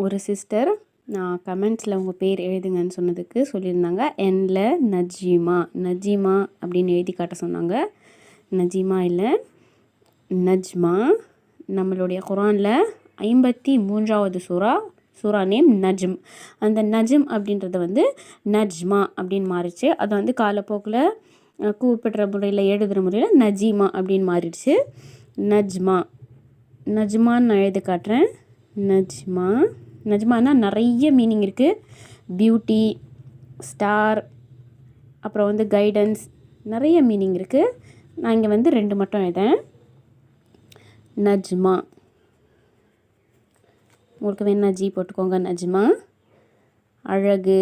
ஒரு சிஸ்டர் நான் கமெண்ட்ஸில் உங்கள் பேர் எழுதுங்கன்னு சொன்னதுக்கு சொல்லியிருந்தாங்க. என்ல நஜீமா நஜீமா அப்படின்னு எழுதி காட்ட சொன்னாங்க. நஜீமா இல்லை, நஜ்மா. நம்மளுடைய குரானில் 53வது சூரா நேம் நஜ்ம். அந்த நஜ்ம் அப்படின்றத வந்து நஜ்மா அப்படின்னு மாறிடுச்சு. அதை வந்து காலப்போக்கில் கூப்பிடுற முறையில் எழுதுகிற முறையில் நஜீமா அப்படின்னு மாறிடுச்சு. நஜ்மா நஜ்மான்னு நான் எழுதி காட்டுறேன். நஜ்மா. நஜ்மானா நிறைய மீனிங் இருக்குது. பியூட்டி, ஸ்டார், அப்புறம் வந்து கைடன்ஸ், நிறைய மீனிங் இருக்குது. நான் இங்கே வந்து 2 மட்டும் எழுதேன். நஜ்மா. உங்களுக்கு வேணா ஜி போட்டுக்கோங்க. நஜ்மா அழகு,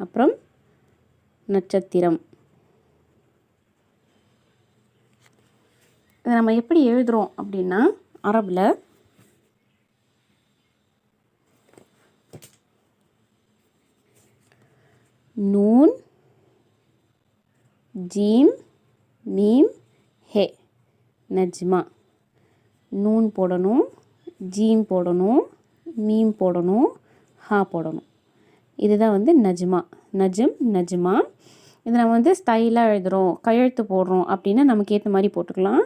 அப்புறம் நட்சத்திரம். இதை நம்ம எப்படி எழுதுகிறோம் அப்படின்னா, அரபில் நூன் ஜீம் மீம் ஹே. நஜ்மா. நூன் போடணும், ஜீம் போடணும், மீம் போடணும், ஹா போடணும். இதுதான் வந்து நஜ்மா. நஜ்மா. இதை நம்ம வந்து ஸ்டைலாக எழுதுகிறோம், கையெழுத்து போடுறோம் அப்படின்னா நமக்கு ஏற்ற மாதிரி போட்டுக்கலாம்.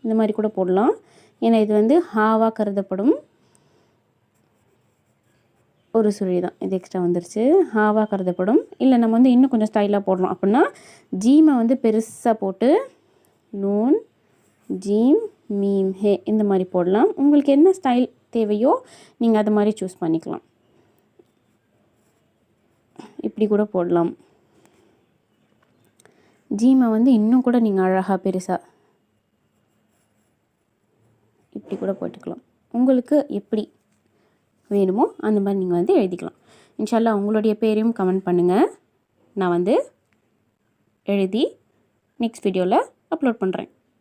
இந்த மாதிரி கூட போடலாம். ஏன்னா இது வந்து ஹாவாக கருதப்படும் ஒரு சுழி தான். இது எக்ஸ்ட்ரா வந்துருச்சு. ஹாவாக கருதப்படும். இல்லை நம்ம வந்து இன்னும் கொஞ்சம் ஸ்டைலாக போடுறோம் அப்படின்னா ஜீமை வந்து பெருசாக போட்டு நூன் ஜீம் மீம் ஹே இந்த மாதிரி போடலாம். உங்களுக்கு என்ன ஸ்டைல் தேவையோ நீங்கள் அது மாதிரி சூஸ் பண்ணிக்கலாம். இப்படி கூட போடலாம். ஜீமை வந்து இன்னும் கூட நீங்கள் அழகாக பெருசாக இப்படி கூட போட்டுக்கலாம். உங்களுக்கு எப்படி வேணுமோ அந்த மாதிரி நீங்கள் வந்து எழுதிக்கலாம். இன்ஷா அல்லாஹ் உங்களுடைய பேரையும் கமெண்ட் பண்ணுங்கள். நான் வந்து எழுதி நெக்ஸ்ட் வீடியோவில் அப்லோட் பண்ணுறேன்.